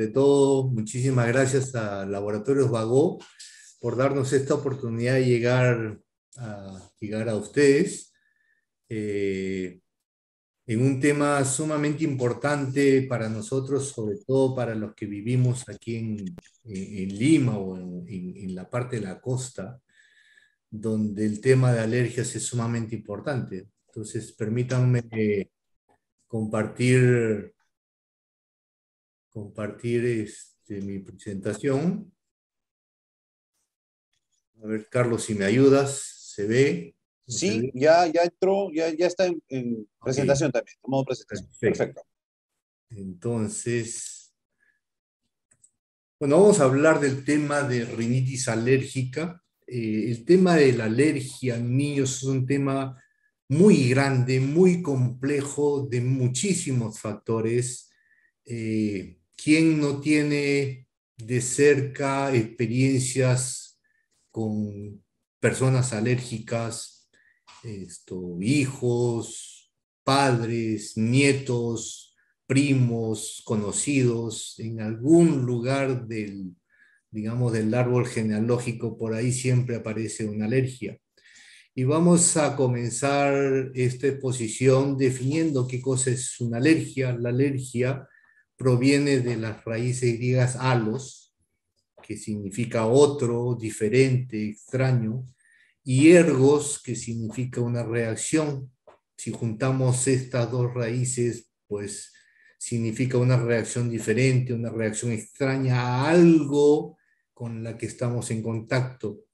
ante todo, muchísimas gracias a Laboratorios Bagó por darnos esta oportunidad de llegar a ustedes en un tema sumamente importante para nosotros, sobre todo para los que vivimos aquí en Lima o en la parte de la costa, donde el tema de alergias es sumamente importante. Entonces, permítanme compartir, mi presentación. A ver, Carlos, si me ayudas, ¿se ve? ¿No se Sí, ve? ya entró, ya está en Ok, presentación también, en modo presentación. perfecto. Perfecto. Entonces, bueno, vamos a hablar del tema de rinitis alérgica. El tema de la alergia en niños es un tema muy grande, muy complejo, de muchísimos factores. ¿Quién no tiene de cerca experiencias con personas alérgicas, hijos, padres, nietos, primos, conocidos, en algún lugar digamos, del árbol genealógico, por ahí siempre aparece una alergia? Y vamos a comenzar esta exposición definiendo qué cosa es una alergia. La alergia proviene de las raíces griegas alos, que significa otro, diferente, extraño, y ergos, que significa una reacción. Si juntamos estas dos raíces, pues significa una reacción diferente, una reacción extraña a algo con la que estamos en contacto.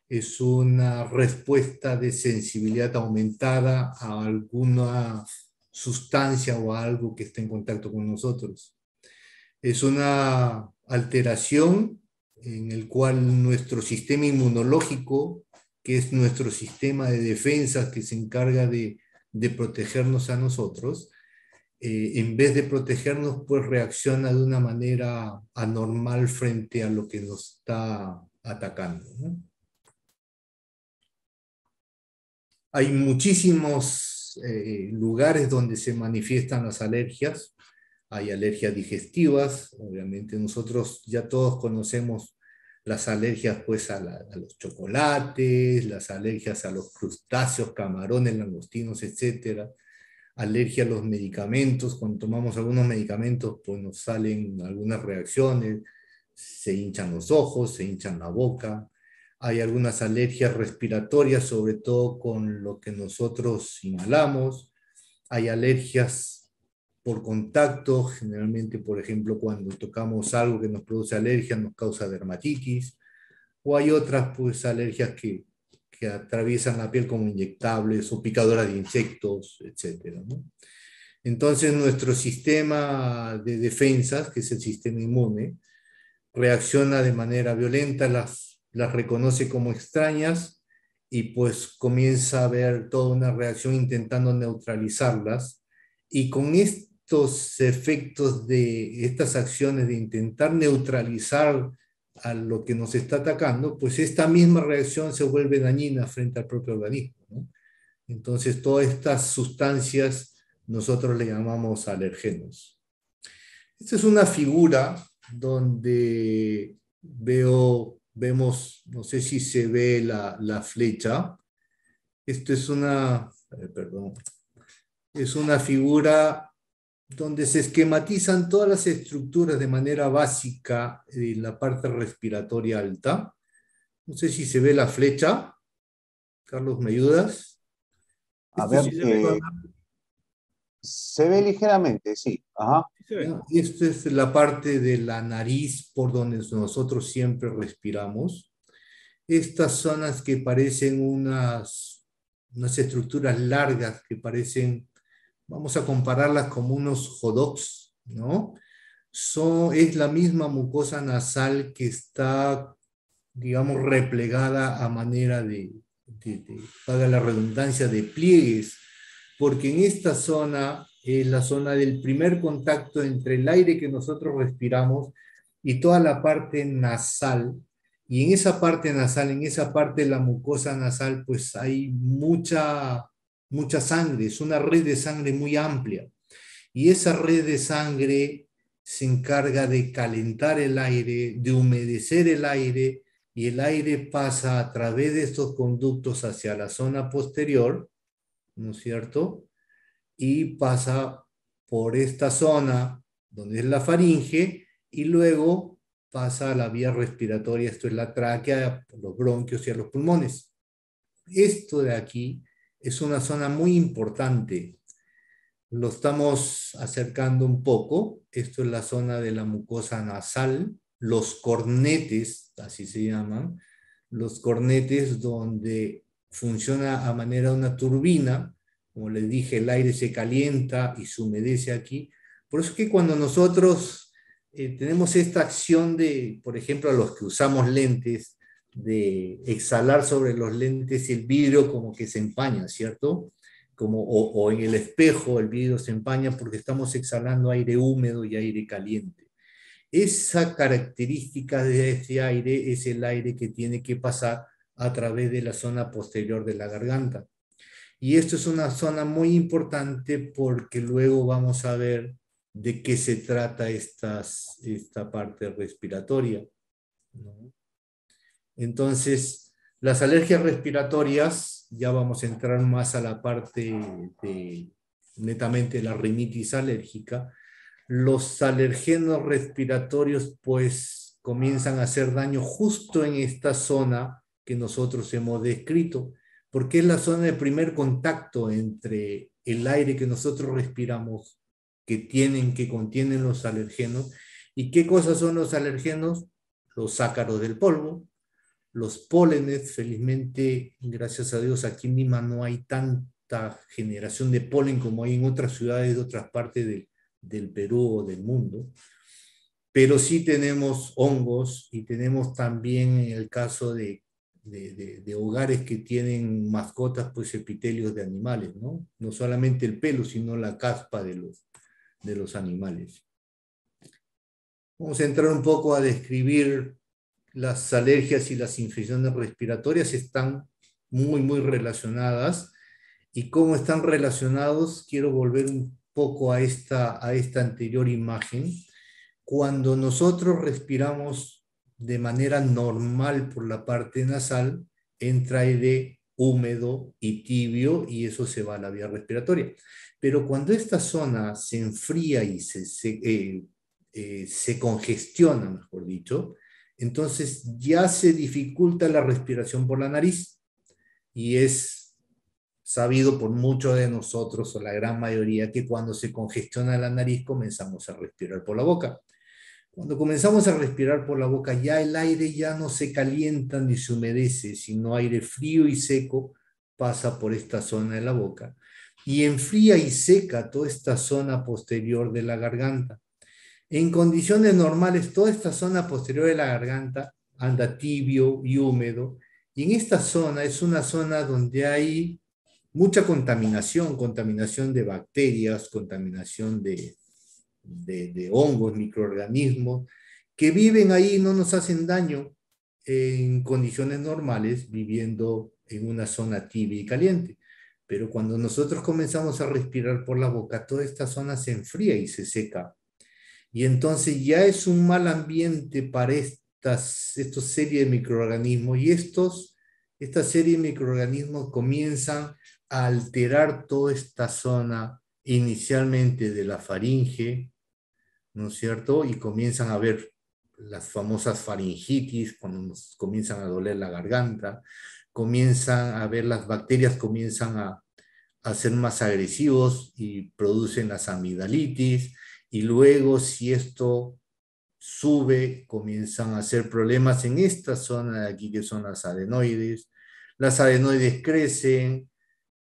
Es una respuesta de sensibilidad aumentada a alguna sustancia o a algo que está en contacto con nosotros. Es una alteración en el cual nuestro sistema inmunológico, que es nuestro sistema de defensa que se encarga de protegernos a nosotros, en vez de protegernos, pues reacciona de una manera anormal frente a lo que nos está atacando, ¿no? Hay muchísimos lugares donde se manifiestan las alergias. Hay alergias digestivas, obviamente nosotros ya todos conocemos las alergias pues a los chocolates, las alergias a los crustáceos, camarones, langostinos, etcétera. Alergia a los medicamentos, cuando tomamos algunos medicamentos pues nos salen algunas reacciones, se hinchan los ojos, se hinchan la boca. Hay algunas alergias respiratorias, sobre todo con lo que nosotros inhalamos. Hay alergias por contacto, generalmente, por ejemplo, cuando tocamos algo que nos produce alergia, nos causa dermatitis. O hay otras pues, alergias que atraviesan la piel como inyectables o picadoras de insectos, etcétera, ¿no? Entonces, nuestro sistema de defensas, que es el sistema inmune, reacciona de manera violenta, las reconoce como extrañas y pues comienza a haber toda una reacción intentando neutralizarlas. Y con estos efectos de estas acciones de intentar neutralizar a lo que nos está atacando, pues esta misma reacción se vuelve dañina frente al propio organismo, ¿no? Entonces, todas estas sustancias nosotros le llamamos alergenos. Esta es una figura donde vemos, no sé si se ve la flecha. Esto es perdón, es una figura donde se esquematizan todas las estructuras de manera básica en la parte respiratoria alta. No sé si se ve la flecha. Carlos, ¿me ayudas? A Esto es ver, Sí se ve, se ve ligeramente, sí. Ajá. sí se ve. ¿ya? Esta es la parte de la nariz por donde nosotros siempre respiramos. Estas zonas que parecen unas estructuras largas, que parecen, vamos a compararlas como unos hot dogs, ¿no? Es la misma mucosa nasal que está, digamos, replegada a manera paga la redundancia, de pliegues, porque en esta zona es la zona del primer contacto entre el aire que nosotros respiramos y toda la parte nasal. Y en esa parte nasal, en esa parte de la mucosa nasal, pues hay mucha sangre, es una red de sangre muy amplia. Y esa red de sangre se encarga de calentar el aire, de humedecer el aire, y el aire pasa a través de estos conductos hacia la zona posterior, ¿no es cierto? Y pasa por esta zona donde es la faringe y luego pasa a la vía respiratoria, esto es la tráquea, los bronquios y a los pulmones. Esto de aquí es una zona muy importante. Lo estamos acercando un poco. Esto es la zona de la mucosa nasal, los cornetes, así se llaman, los cornetes donde funciona a manera de una turbina. Como les dije, el aire se calienta y se humedece aquí. Por eso es que cuando nosotros tenemos esta acción de, por ejemplo, a los que usamos lentes, de exhalar sobre los lentes, el vidrio como que se empaña, ¿cierto? O en el espejo el vidrio se empaña porque estamos exhalando aire húmedo y aire caliente. Esa característica de este aire es el aire que tiene que pasar a través de la zona posterior de la garganta. Y esto es una zona muy importante porque luego vamos a ver de qué se trata esta parte respiratoria, ¿no? Entonces, las alergias respiratorias, ya vamos a entrar más a la parte de netamente la rinitis alérgica. Los alergenos respiratorios pues comienzan a hacer daño justo en esta zona que nosotros hemos descrito, porque es la zona de primer contacto entre el aire que nosotros respiramos, que contienen los alergenos. ¿Y qué cosas son los alergenos? Los ácaros del polvo, los pólenes. Felizmente, gracias a Dios, aquí en Lima no hay tanta generación de polen como hay en otras ciudades de otras partes del Perú o del mundo, pero sí tenemos hongos y tenemos también en el caso de hogares que tienen mascotas, pues epitelios de animales, ¿no? No solamente el pelo, sino la caspa de los animales. Vamos a entrar un poco a describir las alergias y las infecciones respiratorias. Están muy, muy relacionadas. ¿Y cómo están relacionados? Quiero volver un poco a esta anterior imagen. Cuando nosotros respiramos de manera normal por la parte nasal, entra aire húmedo y tibio y eso se va a la vía respiratoria. Pero cuando esta zona se enfría y se congestiona, mejor dicho, entonces ya se dificulta la respiración por la nariz y es sabido por muchos de nosotros o la gran mayoría que cuando se congestiona la nariz comenzamos a respirar por la boca. Cuando comenzamos a respirar por la boca, ya el aire ya no se calienta ni se humedece, sino aire frío y seco pasa por esta zona de la boca y enfría y seca toda esta zona posterior de la garganta. En condiciones normales, toda esta zona posterior de la garganta anda tibio y húmedo, y en esta zona es una zona donde hay mucha contaminación de bacterias, contaminación de hongos, microorganismos, que viven ahí y no nos hacen daño en condiciones normales, viviendo en una zona tibia y caliente. Pero cuando nosotros comenzamos a respirar por la boca, toda esta zona se enfría y se seca. Y entonces ya es un mal ambiente para estos serie de microorganismos. Y esta serie de microorganismos comienzan a alterar toda esta zona inicialmente de la faringe, ¿no es cierto? Y comienzan a ver las famosas faringitis, cuando nos comienzan a doler la garganta, comienzan a ver las bacterias, comienzan a ser más agresivos y producen las amigdalitis, y luego si esto sube, comienzan a hacer problemas en esta zona de aquí que son las adenoides. Las adenoides crecen,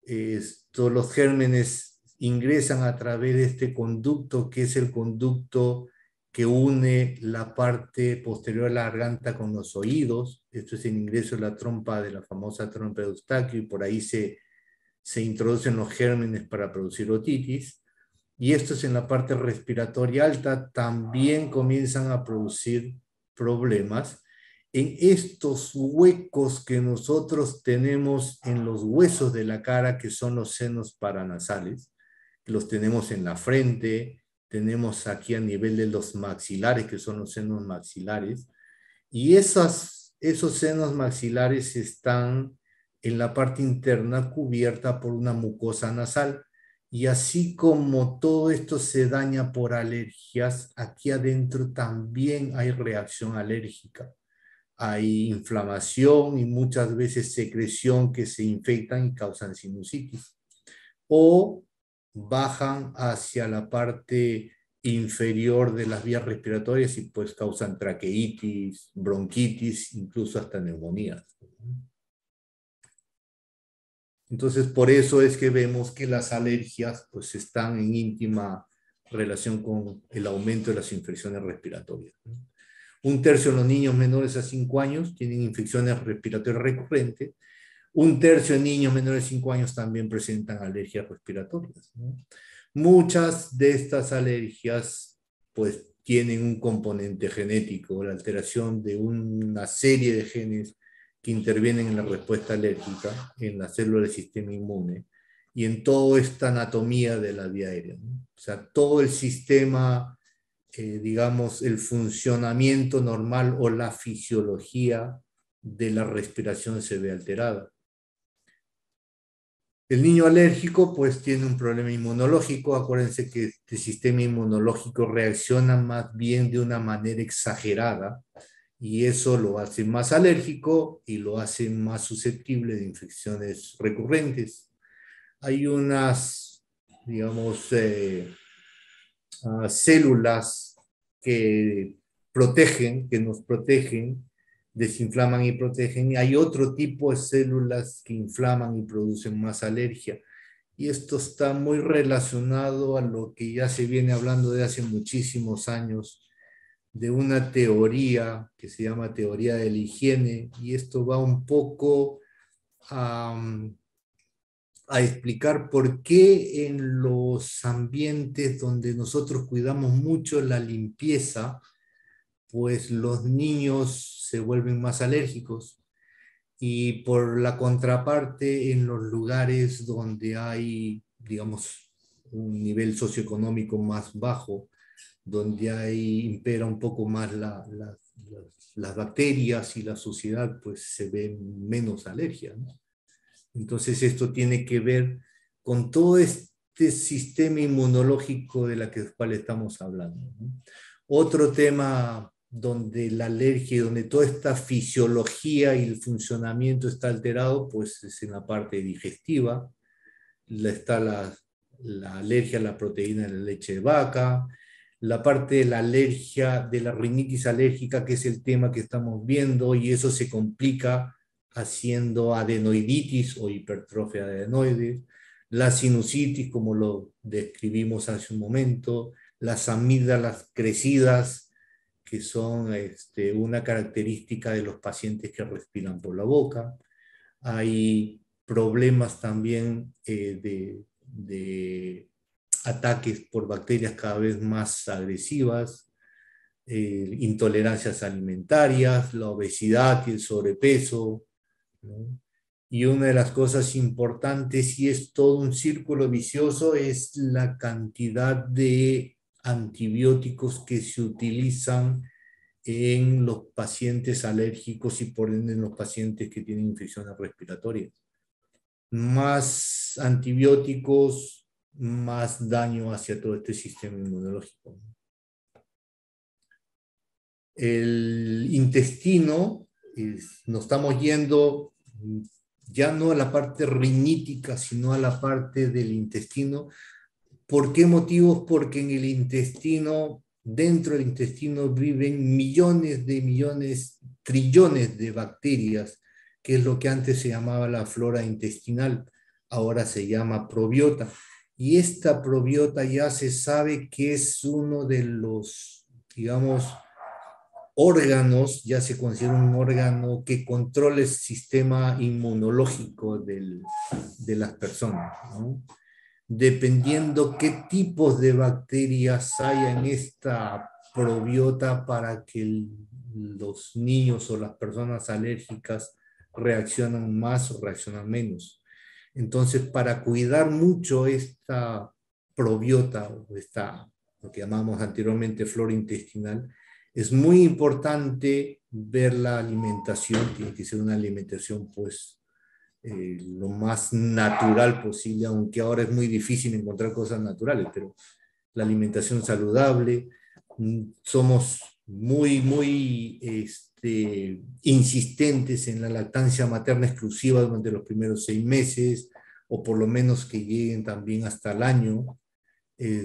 los gérmenes ingresan a través de este conducto, que es el conducto que une la parte posterior de la garganta con los oídos. Esto es el ingreso de la trompa, de la famosa trompa de Eustaquio, y por ahí se introducen los gérmenes para producir otitis. Y estos en la parte respiratoria alta también comienzan a producir problemas en estos huecos que nosotros tenemos en los huesos de la cara, que son los senos paranasales. Los tenemos en la frente, tenemos aquí a nivel de los maxilares, que son los senos maxilares, y esos senos maxilares están en la parte interna cubierta por una mucosa nasal. Y así como todo esto se daña por alergias, aquí adentro también hay reacción alérgica. Hay inflamación y muchas veces secreción que se infectan y causan sinusitis. O bajan hacia la parte inferior de las vías respiratorias y pues causan traqueitis, bronquitis, incluso hasta neumonías. Entonces, por eso es que vemos que las alergias pues están en íntima relación con el aumento de las infecciones respiratorias. Un tercio de los niños menores a 5 años tienen infecciones respiratorias recurrentes. Un tercio de niños menores de 5 años también presentan alergias respiratorias, ¿no? Muchas de estas alergias pues tienen un componente genético, la alteración de una serie de genes que intervienen en la respuesta alérgica, en las células del sistema inmune y en toda esta anatomía de la vía aérea, ¿no? O sea, todo el sistema, digamos, el funcionamiento normal o la fisiología de la respiración se ve alterada. El niño alérgico pues tiene un problema inmunológico. Acuérdense que este sistema inmunológico reacciona más bien de una manera exagerada y eso lo hace más alérgico y lo hace más susceptible de infecciones recurrentes. Hay unas, digamos, células que protegen, que nos protegen, desinflaman y protegen. Y hay otro tipo de células que inflaman y producen más alergia. Y esto está muy relacionado a lo que ya se viene hablando de hace muchísimos años, de una teoría que se llama teoría de la higiene. Y esto va un poco a explicar por qué en los ambientes donde nosotros cuidamos mucho la limpieza, pues los niños se vuelven más alérgicos. Y por la contraparte, en los lugares donde hay, digamos, un nivel socioeconómico más bajo, donde impera un poco más las bacterias y la suciedad, pues se ven menos alergias, ¿no? Entonces esto tiene que ver con todo este sistema inmunológico de la cual estamos hablando, ¿no? Otro tema donde la alergia y donde toda esta fisiología y el funcionamiento está alterado, pues es en la parte digestiva. Está la alergia a la proteína de la leche de vaca, la parte de la alergia, de la rinitis alérgica, que es el tema que estamos viendo, y eso se complica haciendo adenoiditis o hipertrofia de adenoides, la sinusitis, como lo describimos hace un momento, las amígdalas crecidas, que son una característica de los pacientes que respiran por la boca. Hay problemas también de ataques por bacterias cada vez más agresivas, intolerancias alimentarias, la obesidad y el sobrepeso, ¿no? Y una de las cosas importantes, y es todo un círculo vicioso, es la cantidad de antibióticos que se utilizan en los pacientes alérgicos y por ende en los pacientes que tienen infecciones respiratorias. Más antibióticos, más daño hacia todo este sistema inmunológico. El intestino, nos estamos yendo ya no a la parte rinítica, sino a la parte del intestino. ¿Por qué motivos? Porque en el intestino, dentro del intestino viven millones, trillones de bacterias, que es lo que antes se llamaba la flora intestinal, ahora se llama probiota. Y esta probiota ya se sabe que es uno de los, digamos, órganos, ya se considera un órgano que controla el sistema inmunológico de las personas, ¿no? Dependiendo qué tipos de bacterias hay en esta probiota para que los niños o las personas alérgicas reaccionan más o reaccionan menos. Entonces, para cuidar mucho esta probiota o esta lo que llamamos anteriormente flora intestinal, es muy importante ver la alimentación, tiene que ser una alimentación pues lo más natural posible, aunque ahora es muy difícil encontrar cosas naturales, pero la alimentación saludable, somos muy insistentes en la lactancia materna exclusiva durante los primeros 6 meses, o por lo menos que lleguen también hasta el año,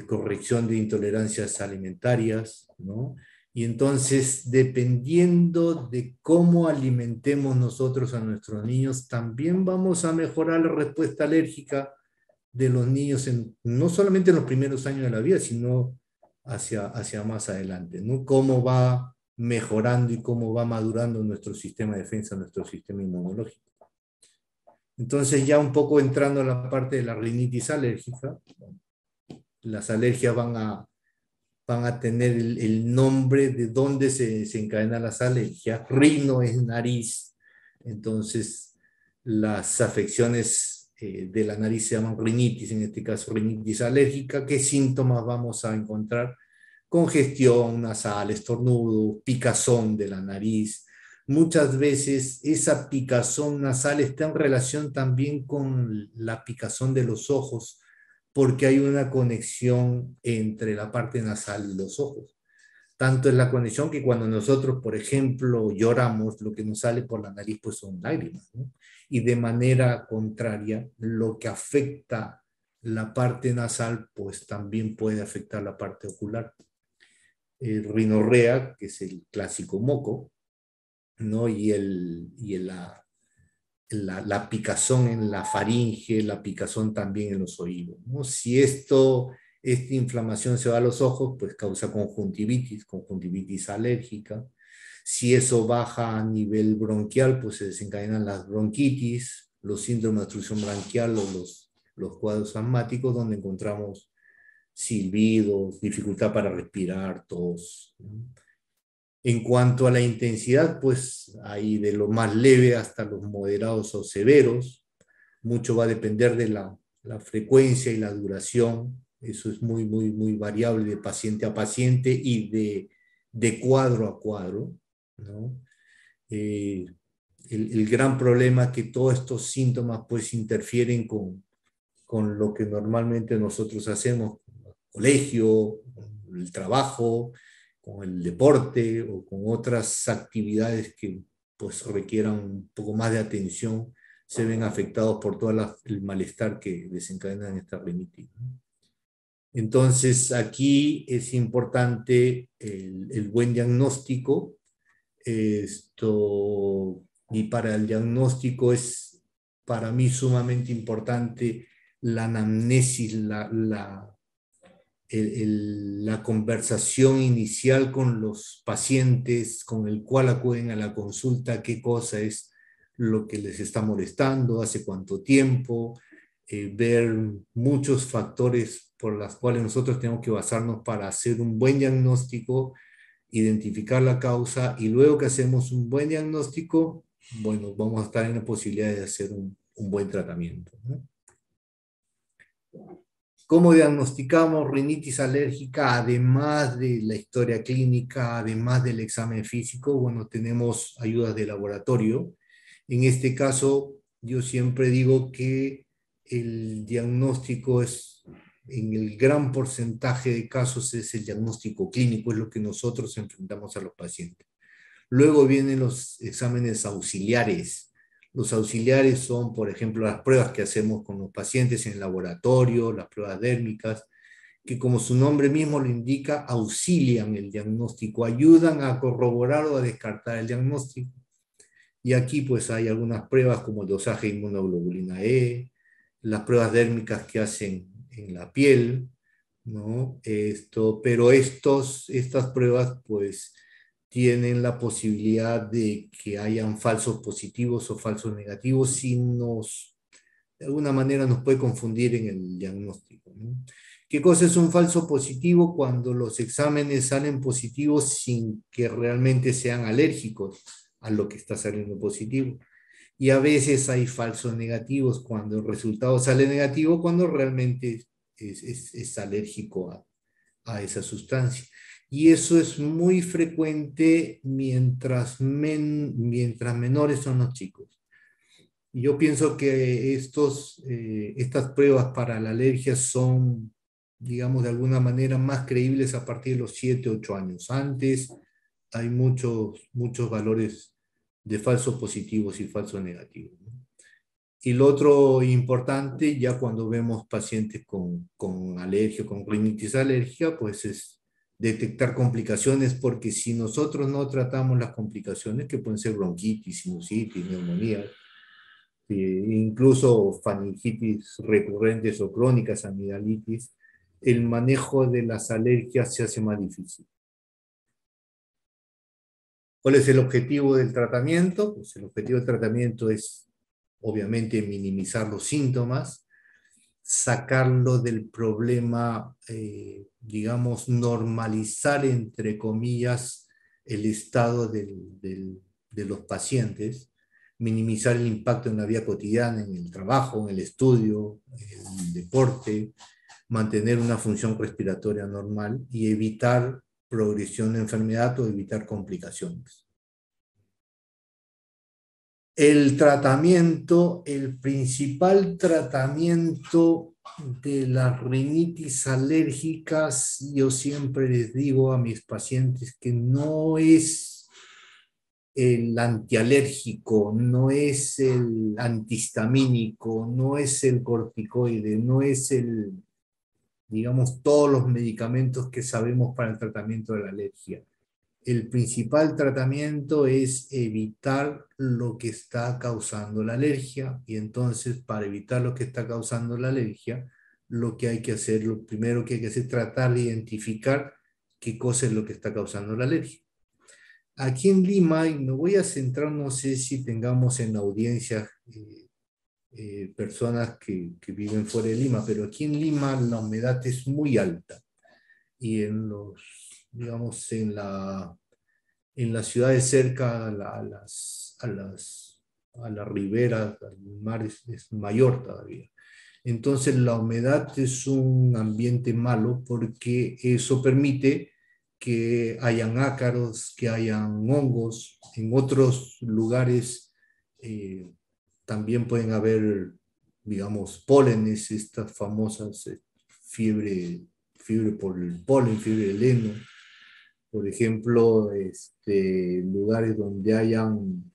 corrección de intolerancias alimentarias, ¿no? Y entonces, dependiendo de cómo alimentemos nosotros a nuestros niños, también vamos a mejorar la respuesta alérgica de los niños, no solamente en los primeros años de la vida, sino hacia más adelante, ¿no? Cómo va mejorando y cómo va madurando nuestro sistema de defensa, nuestro sistema inmunológico. Entonces, ya un poco entrando a la parte de la rinitis alérgica, las alergias van a tener el nombre de dónde se desencadenan las alergias. Rino es nariz, entonces las afecciones de la nariz se llaman rinitis, en este caso rinitis alérgica. ¿Qué síntomas vamos a encontrar? Congestión nasal, estornudo, picazón de la nariz. Muchas veces esa picazón nasal está en relación también con la picazón de los ojos, porque hay una conexión entre la parte nasal y los ojos. Tanto es la conexión que cuando nosotros, por ejemplo, lloramos, lo que nos sale por la nariz pues son lágrimas, ¿no? Y de manera contraria, lo que afecta la parte nasal pues también puede afectar la parte ocular. Rinorrea, que es el clásico moco, ¿no? La picazón en la faringe, la picazón también en los oídos, ¿no? Si esta inflamación se va a los ojos, pues causa conjuntivitis alérgica. Si eso baja a nivel bronquial, pues se desencadenan las bronquitis, los síndromes de obstrucción bronquial o los cuadros asmáticos, donde encontramos silbidos, dificultad para respirar, tos, ¿no? En cuanto a la intensidad, pues hay de lo más leve hasta los moderados o severos. Mucho va a depender de la frecuencia y la duración. Eso es muy variable de paciente a paciente y de cuadro a cuadro, ¿no? Eh, el gran problema es que todos estos síntomas pues interfieren con lo que normalmente nosotros hacemos, el colegio, el trabajo, con el deporte o con otras actividades que pues requieran un poco más de atención, se ven afectados por todo el malestar que desencadenan esta rinitis. Entonces aquí es importante el buen diagnóstico. Y para el diagnóstico es para mí sumamente importante la anamnesis, la conversación inicial con los pacientes con el cual acuden a la consulta, qué cosa es lo que les está molestando, hace cuánto tiempo, ver muchos factores por los cuales nosotros tenemos que basarnos para hacer un buen diagnóstico, identificar la causa, y luego que hacemos un buen diagnóstico, bueno, vamos a estar en la posibilidad de hacer un buen tratamiento, ¿no? ¿Cómo diagnosticamos rinitis alérgica? Además de la historia clínica, además del examen físico, bueno, tenemos ayudas de laboratorio. En este caso, yo siempre digo que el diagnóstico es, en el gran porcentaje de casos, es el diagnóstico clínico, es lo que nosotros enfrentamos a los pacientes. Luego vienen los exámenes auxiliares. Los auxiliares son, por ejemplo, las pruebas que hacemos con los pacientes en el laboratorio, las pruebas dérmicas, que como su nombre mismo lo indica, auxilian el diagnóstico, ayudan a corroborar o a descartar el diagnóstico. Y aquí pues hay algunas pruebas como el dosaje de inmunoglobulina E, las pruebas dérmicas que hacen en la piel, ¿no? Pero estas pruebas pues tienen la posibilidad de que hayan falsos positivos o falsos negativos, y de alguna manera nos puede confundir en el diagnóstico, ¿no? ¿Qué cosa es un falso positivo? Cuando los exámenes salen positivos sin que realmente sean alérgicos a lo que está saliendo positivo. Y a veces hay falsos negativos cuando el resultado sale negativo, cuando realmente es alérgico a esa sustancia. Y eso es muy frecuente mientras menores son los chicos. Y yo pienso que estas pruebas para la alergia son, digamos, de alguna manera más creíbles a partir de los 7, 8 años. Antes hay muchos valores de falsos positivos y falsos negativos, ¿no? Y lo otro importante, ya cuando vemos pacientes con alergia, con rinitis alérgica, pues es detectar complicaciones, porque si nosotros no tratamos las complicaciones, que pueden ser bronquitis, sinusitis, neumonía, incluso faringitis recurrentes o crónicas, amigdalitis, el manejo de las alergias se hace más difícil. ¿Cuál es el objetivo del tratamiento? Pues el objetivo del tratamiento es, obviamente, minimizar los síntomas, sacarlo del problema, digamos, normalizar, entre comillas, el estado de los pacientes, minimizar el impacto en la vida cotidiana, en el trabajo, en el estudio, en el deporte, mantener una función respiratoria normal y evitar progresión de enfermedad o evitar complicaciones. El tratamiento, el principal tratamiento de las rinitis alérgicas, yo siempre les digo a mis pacientes que no es el antialérgico, no es el antihistamínico, no es el corticoide, no es digamos, todos los medicamentos que sabemos para el tratamiento de la alergia. El principal tratamiento es evitar lo que está causando la alergia, y entonces para evitar lo que está causando la alergia, lo que hay que hacer, lo primero que hay que hacer es tratar de identificar qué cosa es lo que está causando la alergia. Aquí en Lima, y me voy a centrar, no sé si tengamos en la audiencia personas que viven fuera de Lima, pero aquí en Lima la humedad es muy alta, y digamos, en las ciudades cerca a la ribera, al mar, es mayor todavía. Entonces la humedad es un ambiente malo, porque eso permite que hayan ácaros, que hayan hongos. En otros lugares también pueden haber, digamos, pólenes, estas famosas fiebre por el polen, fiebre del heno. Por ejemplo, lugares donde hayan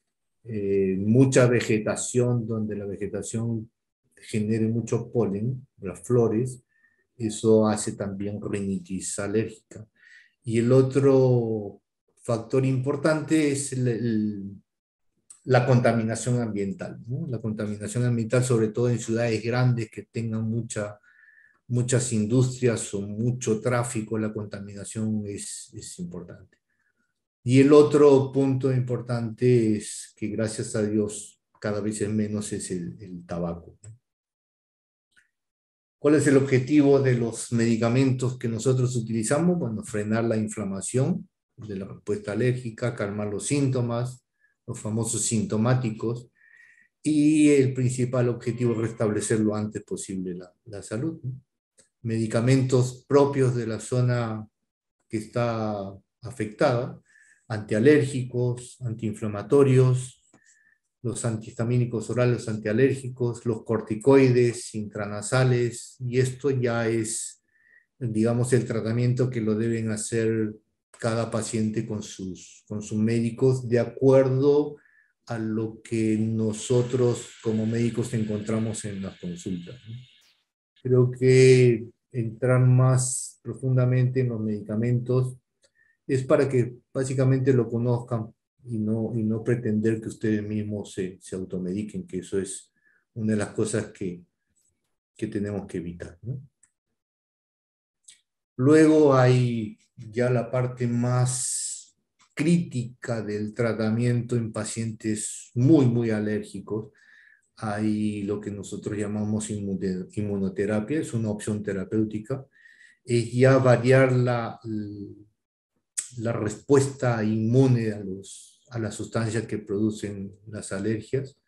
mucha vegetación, donde la vegetación genere mucho polen, las flores, eso hace también rinitis alérgica. Y el otro factor importante es la contaminación ambiental, ¿no? La contaminación ambiental, sobre todo en ciudades grandes que tengan muchas industrias o mucho tráfico, la contaminación es importante. Y el otro punto importante es que, gracias a Dios, cada vez es menos, es el tabaco. ¿Cuál es el objetivo de los medicamentos que nosotros utilizamos? Bueno, frenar la inflamación de la respuesta alérgica, calmar los síntomas, los famosos sintomáticos, y el principal objetivo es restablecer lo antes posible la salud, ¿no? Medicamentos propios de la zona que está afectada, antialérgicos, antiinflamatorios, los antihistamínicos orales antialérgicos, los corticoides intranasales, y esto ya es, digamos, el tratamiento que lo deben hacer cada paciente con sus médicos, de acuerdo a lo que nosotros como médicos encontramos en las consultas, ¿no? Creo que entrar más profundamente en los medicamentos es para que básicamente lo conozcan, y no pretender que ustedes mismos se automediquen, que eso es una de las cosas que tenemos que evitar, ¿no? Luego hay ya la parte más crítica del tratamiento en pacientes muy alérgicos. Hay lo que nosotros llamamos inmunoterapia, es una opción terapéutica, es ya variar la respuesta inmune a las sustancias que producen las alergias.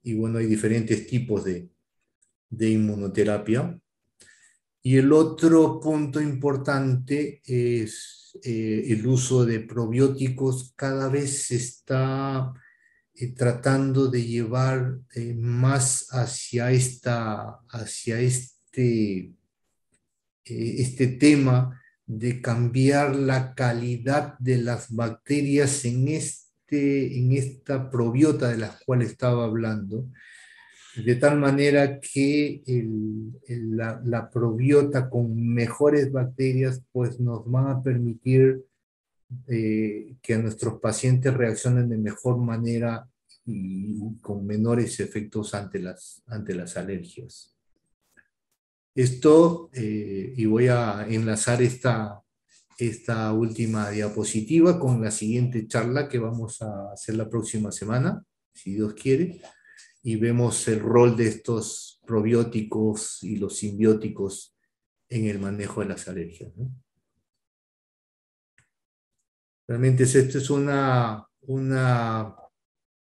Y bueno, hay diferentes tipos de inmunoterapia. Y el otro punto importante es el uso de probióticos. Cada vez se está tratando de llevar más hacia este tema de cambiar la calidad de las bacterias en esta probiota de las cuales estaba hablando, de tal manera que la probiota con mejores bacterias pues nos van a permitir que nuestros pacientes reaccionen de mejor manera y con menores efectos ante las alergias. Esto, y voy a enlazar esta última diapositiva con la siguiente charla que vamos a hacer la próxima semana, si Dios quiere, y vemos el rol de estos probióticos y los simbióticos en el manejo de las alergias, ¿no? Realmente esto es una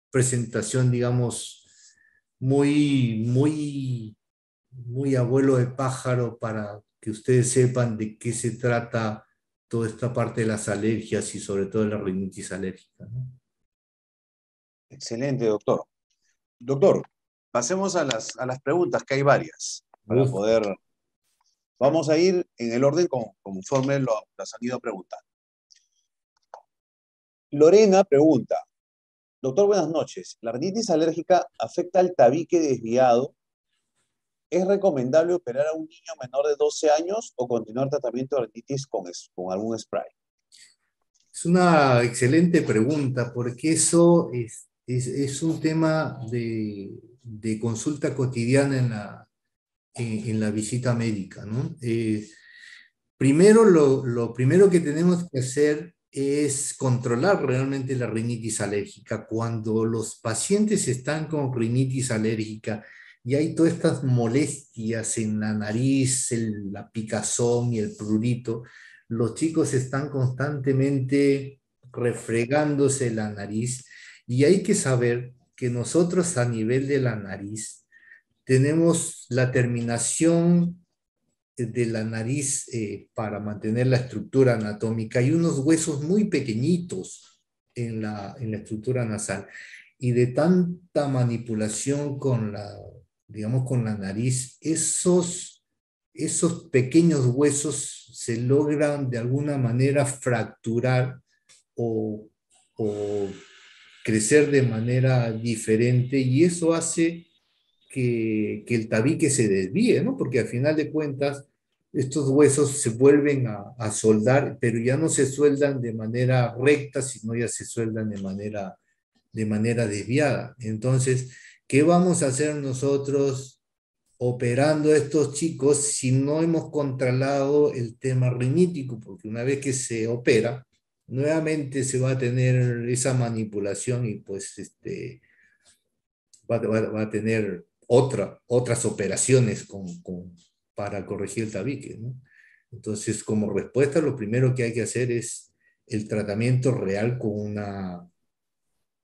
presentación, digamos, muy abuelo de pájaro para que ustedes sepan de qué se trata toda esta parte de las alergias y sobre todo de la rinitis alérgica, ¿no? Excelente, doctor. Doctor, pasemos a las preguntas, que hay varias, para Uf, poder... Vamos a ir en el orden conforme las han ido preguntando. Lorena pregunta, doctor, buenas noches. ¿La rinitis alérgica afecta al tabique desviado? ¿Es recomendable operar a un niño menor de 12 años o continuar tratamiento de rinitis con algún spray? es una excelente pregunta porque eso es un tema de consulta cotidiana en la visita médica, ¿no? Primero, lo primero que tenemos que hacer es controlar realmente la rinitis alérgica. Cuando los pacientes están con rinitis alérgica y hay todas estas molestias en la nariz, la picazón y el prurito, los chicos están constantemente refregándose la nariz y hay que saber que nosotros a nivel de la nariz tenemos la terminación de la nariz para mantener la estructura anatómica y unos huesos muy pequeñitos en la estructura nasal. Y de tanta manipulación digamos, con la nariz, esos pequeños huesos se logran de alguna manera fracturar o, o crecer de manera diferente y eso hace que el tabique se desvíe, ¿no? Porque al final de cuentas, estos huesos se vuelven a soldar, pero ya no se sueldan de manera recta, sino ya se sueldan de manera desviada. Entonces, ¿qué vamos a hacer nosotros operando a estos chicos si no hemos controlado el tema rinítico? Porque una vez que se opera, nuevamente se va a tener esa manipulación y pues va a tener otras operaciones para corregir el tabique, ¿no? Entonces, como respuesta, lo primero que hay que hacer es el tratamiento real con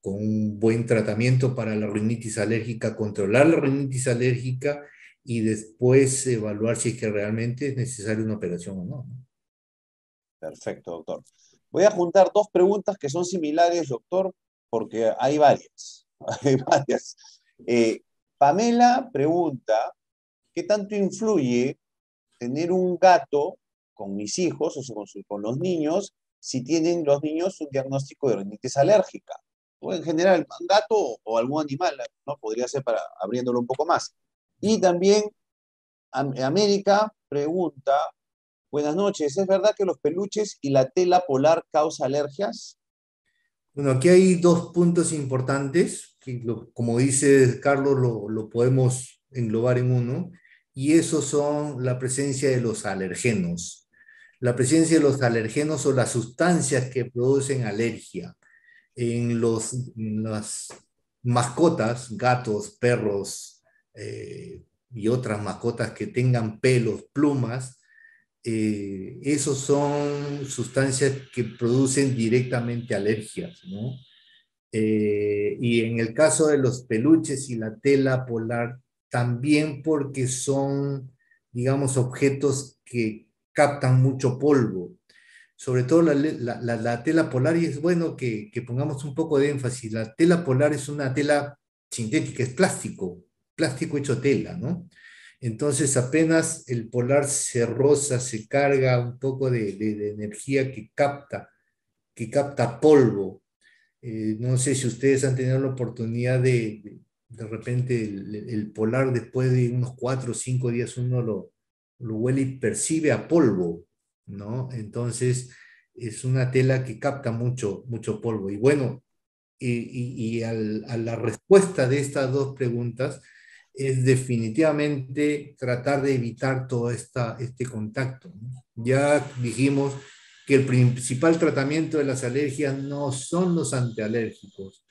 un buen tratamiento para la rinitis alérgica, controlar la rinitis alérgica y después evaluar si es que realmente es necesaria una operación o no, ¿no? Perfecto, doctor. Voy a juntar dos preguntas que son similares, doctor, porque hay varias. Hay varias. Eh, Pamela pregunta, ¿qué tanto influye tener un gato con mis hijos, o sea, con los niños, si tienen los niños un diagnóstico de rinitis alérgica? O en general, un gato o algún animal, ¿no? Podría ser para abriéndolo un poco más. Y también América pregunta, buenas noches, ¿es verdad que los peluches y la tela polar causa alergias? Bueno, aquí hay dos puntos importantes, que como dice Carlos, lo podemos englobar en uno, y esos son la presencia de los alergenos. La presencia de los alergenos o las sustancias que producen alergia en las mascotas, gatos, perros y otras mascotas que tengan pelos, plumas, esos son sustancias que producen directamente alergias, ¿no? Y en el caso de los peluches y la tela polar, también porque son digamos, objetos que captan mucho polvo. Sobre todo la tela polar, y es bueno que pongamos un poco de énfasis. La tela polar es una tela sintética, es plástico, plástico hecho tela, ¿no? Entonces apenas el polar se roza, se carga un poco de energía que capta polvo. No sé si ustedes han tenido la oportunidad de repente el polar después de unos 4 o 5 días uno lo huele y percibe a polvo, ¿no? Entonces es una tela que capta mucho, mucho polvo. Y bueno, a la respuesta de estas dos preguntas es definitivamente tratar de evitar todo este contacto, ¿no? Ya dijimos que el principal tratamiento de las alergias no son los antialérgicos,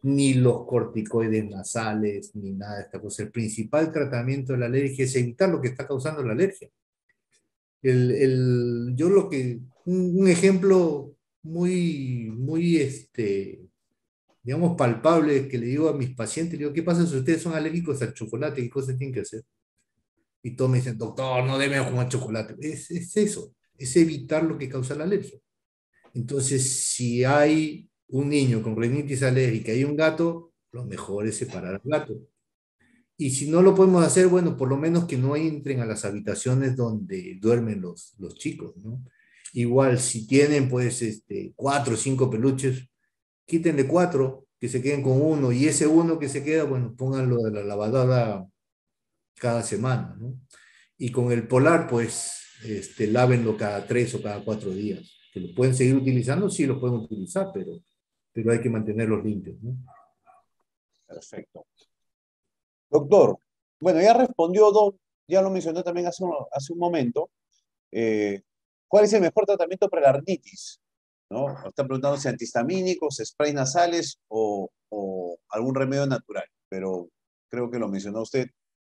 ni los corticoides nasales, ni nada de esta cosa. El principal tratamiento de la alergia es evitar lo que está causando la alergia. Yo lo que, un ejemplo muy, digamos, palpable que le digo a mis pacientes, le digo, ¿qué pasa si ustedes son alérgicos al chocolate? ¿Qué cosas tienen que hacer? Y todos me dicen, doctor, no deben comer chocolate. Es eso, es evitar lo que causa la alergia. Entonces, si hay un niño con rinitis alérgica y un gato, lo mejor es separar al gato. Y si no lo podemos hacer, bueno, por lo menos que no entren a las habitaciones donde duermen los chicos, ¿no? Igual, si tienen, pues, 4 o 5 peluches, quítenle 4, que se queden con uno, y ese uno que se queda, bueno, pónganlo de la lavadora cada semana, ¿no? Y con el polar, pues, lávenlo cada 3 o cada 4 días. Que lo pueden seguir utilizando, sí lo pueden utilizar, pero hay que mantenerlos limpios, ¿no? Perfecto. Doctor, bueno, ya respondió dos, ya lo mencionó también hace un momento. eh, ¿Cuál es el mejor tratamiento para la rinitis? ¿No? Están preguntando si antihistamínicos, sprays nasales o algún remedio natural, pero creo que lo mencionó usted.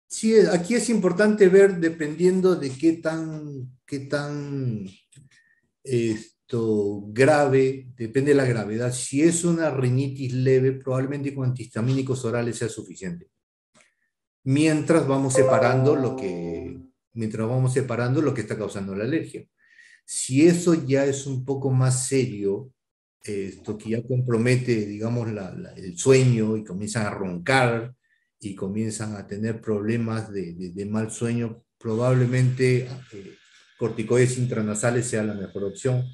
Sí, aquí es importante ver dependiendo de qué tan grave, depende de la gravedad. Si es una rinitis leve, probablemente con antihistamínicos orales sea suficiente. Mientras vamos separando mientras vamos separando lo que está causando la alergia. Si eso ya es un poco más serio, esto que ya compromete, digamos, el sueño y comienzan a roncar y comienzan a tener problemas de mal sueño, probablemente corticoides intranasales sea la mejor opción.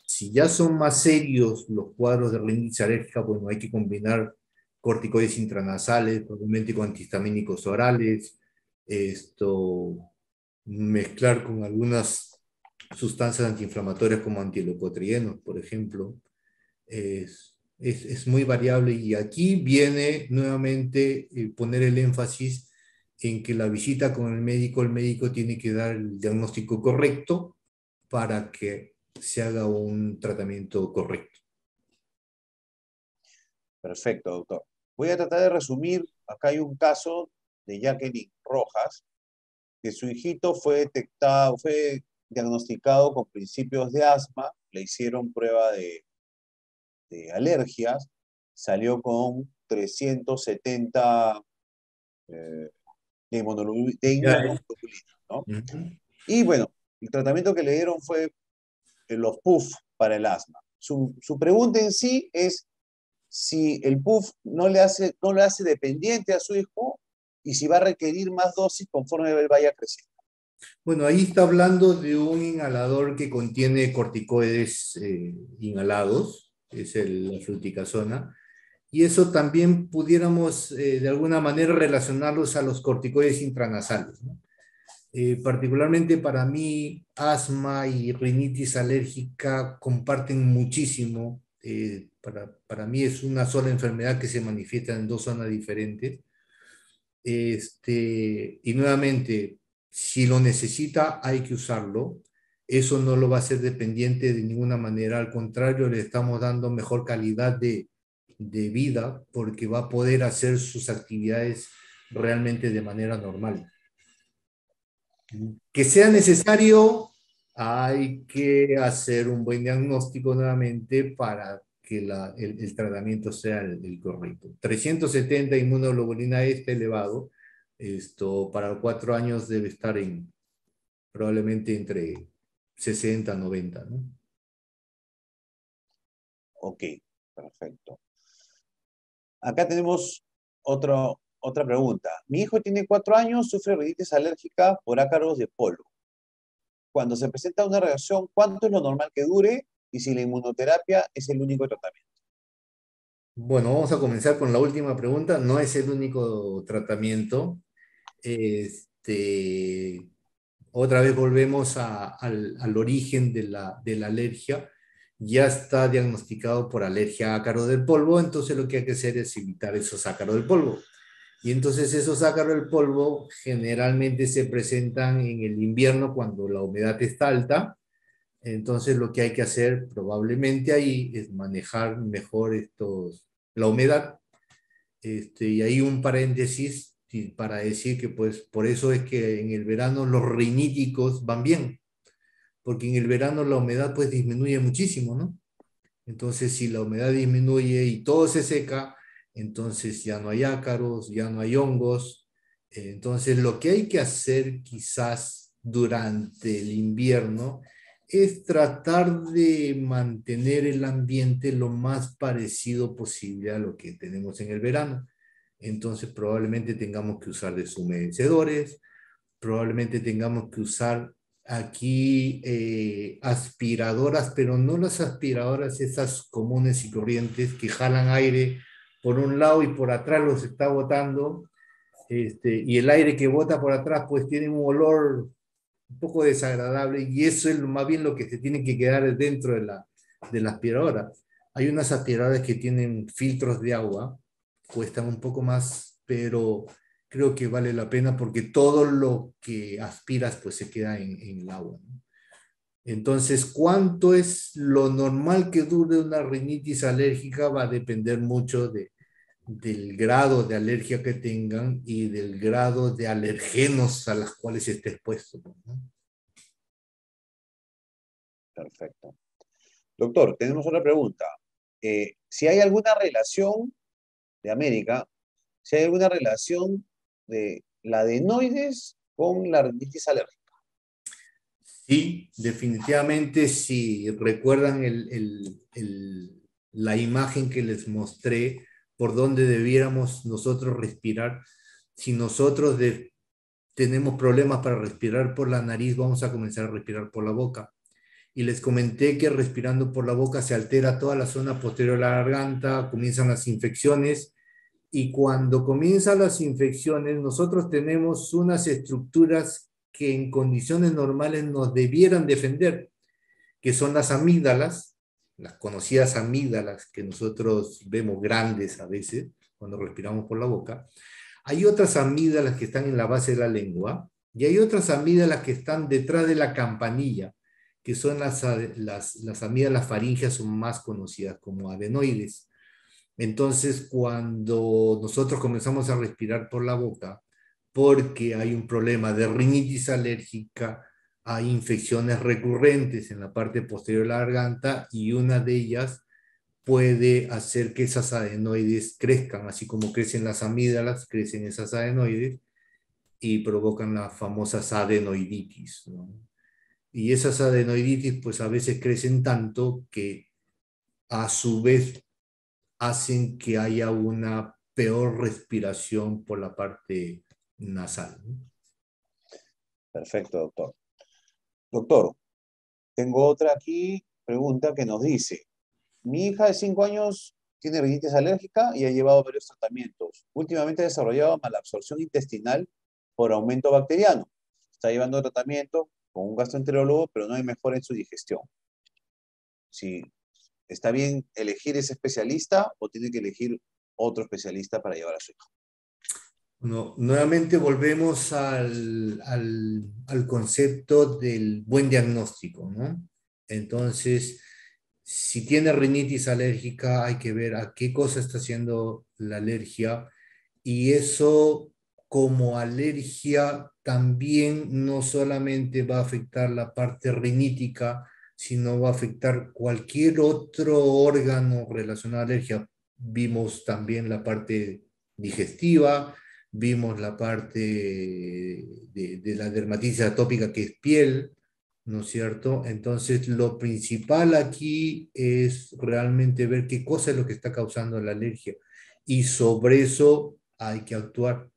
Si ya son más serios los cuadros de rinitis alérgica, bueno, hay que combinar corticoides intranasales, probablemente con antihistamínicos orales, esto, mezclar con algunas sustancias antiinflamatorias como antileucotrienos, por ejemplo. Es muy variable y aquí viene nuevamente poner el énfasis en que la visita con el médico tiene que dar el diagnóstico correcto para que se haga un tratamiento correcto. Perfecto, doctor. Voy a tratar de resumir. Acá hay un caso de Jacqueline Rojas, que su hijito fue detectado, fue diagnosticado con principios de asma, le hicieron prueba de alergias, salió con 370 eh, de Ya, inmunoglobulina, ¿no? ujú. Y bueno, el tratamiento que le dieron fue los PUF para el asma. Su pregunta en sí es si el PUF no le hace dependiente a su hijo y si va a requerir más dosis conforme él vaya creciendo. Bueno, ahí está hablando de un inhalador que contiene corticoides inhalados, es la fluticasona, y eso también pudiéramos de alguna manera relacionarlos a los corticoides intranasales, ¿no? Particularmente para mí, asma y rinitis alérgica comparten muchísimo. Para mí es una sola enfermedad que se manifiesta en dos zonas diferentes. Y nuevamente, si lo necesita, hay que usarlo. Eso no lo va a hacer dependiente de ninguna manera. Al contrario, le estamos dando mejor calidad de vida porque va a poder hacer sus actividades realmente de manera normal. Que sea necesario, hay que hacer un buen diagnóstico nuevamente para que el tratamiento sea el correcto. 370 inmunoglobulina está elevado. Esto para 4 años debe estar probablemente entre 60 y 90, ¿no? Ok, perfecto. Acá tenemos otra pregunta. Mi hijo tiene 4 años, sufre rinitis alérgica por ácaros de polvo. Cuando se presenta una reacción, ¿cuánto es lo normal que dure? Y si la inmunoterapia es el único tratamiento. Bueno, vamos a comenzar con la última pregunta. No es el único tratamiento. Este, otra vez volvemos al origen de la alergia. Ya está diagnosticado por alergia a ácaro del polvo, entonces lo que hay que hacer es evitar esos ácaros del polvo. Y entonces esos ácaros del polvo generalmente se presentan en el invierno cuando la humedad está alta. Entonces lo que hay que hacer probablemente ahí es manejar mejor la humedad. Y hay un paréntesis para decir que pues por eso es que en el verano los riníticos van bien, porque en el verano la humedad pues disminuye muchísimo, ¿no? Entonces si la humedad disminuye y todo se seca, entonces ya no hay ácaros, ya no hay hongos. Entonces lo que hay que hacer quizás durante el invierno es tratar de mantener el ambiente lo más parecido posible a lo que tenemos en el verano. Entonces probablemente tengamos que usar deshumedecedores, probablemente tengamos que usar aquí aspiradoras, pero no las aspiradoras esas comunes y corrientes que jalan aire por un lado y por atrás los está botando, y el aire que bota por atrás pues tiene un olor un poco desagradable y eso es más bien lo que se tiene que quedar dentro de la aspiradora. Hay unas aspiradoras que tienen filtros de agua, cuestan un poco más, pero creo que vale la pena porque todo lo que aspiras pues se queda en el agua, ¿no? Entonces, ¿cuánto es lo normal que dure una rinitis alérgica? Va a depender mucho del grado de alergia que tengan y del grado de alergenos a las cuales esté expuesto, ¿no? Perfecto. Doctor, tenemos otra pregunta. Si hay alguna relación de América, si hay alguna relación de la adenoides con la rinitis alérgica. Sí, definitivamente, si recuerdan la imagen que les mostré por donde debiéramos nosotros respirar, si nosotros tenemos problemas para respirar por la nariz, vamos a comenzar a respirar por la boca. Y les comenté que respirando por la boca se altera toda la zona posterior de la garganta, comienzan las infecciones y cuando comienzan las infecciones, nosotros tenemos unas estructuras que en condiciones normales nos debieran defender, que son las amígdalas, las conocidas amígdalas que nosotros vemos grandes a veces cuando respiramos por la boca. Hay otras amígdalas que están en la base de la lengua y hay otras amígdalas que están detrás de la campanilla, que son las amígdalas faríngeas, son más conocidas como adenoides. Entonces, cuando nosotros comenzamos a respirar por la boca, porque hay un problema de rinitis alérgica, hay infecciones recurrentes en la parte posterior de la garganta y una de ellas puede hacer que esas adenoides crezcan, así como crecen las amígdalas, crecen esas adenoides y provocan las famosas adenoiditis, ¿no? Y esas adenoiditis pues a veces crecen tanto que a su vez hacen que haya una peor respiración por la parte nasal, ¿no? Perfecto, doctor. Doctor, tengo otra aquí, pregunta que nos dice, mi hija de 5 años tiene rinitis alérgica y ha llevado varios tratamientos. Últimamente ha desarrollado malabsorción intestinal por aumento bacteriano. Está llevando tratamiento con un gastroenterólogo, pero no hay mejora en su digestión. Si está bien elegir ese especialista o tiene que elegir otro especialista para llevar a su hijo. No, nuevamente volvemos al concepto del buen diagnóstico, ¿no? Entonces, si tiene rinitis alérgica, hay que ver a qué cosa está haciendo la alergia y eso como alergia también no solamente va a afectar la parte rinítica, sino va a afectar cualquier otro órgano relacionado a la alergia. Vimos también la parte digestiva, vimos la parte de la dermatitis atópica que es piel, ¿no es cierto? Entonces, lo principal aquí es realmente ver qué cosa es lo que está causando la alergia y sobre eso hay que actuar.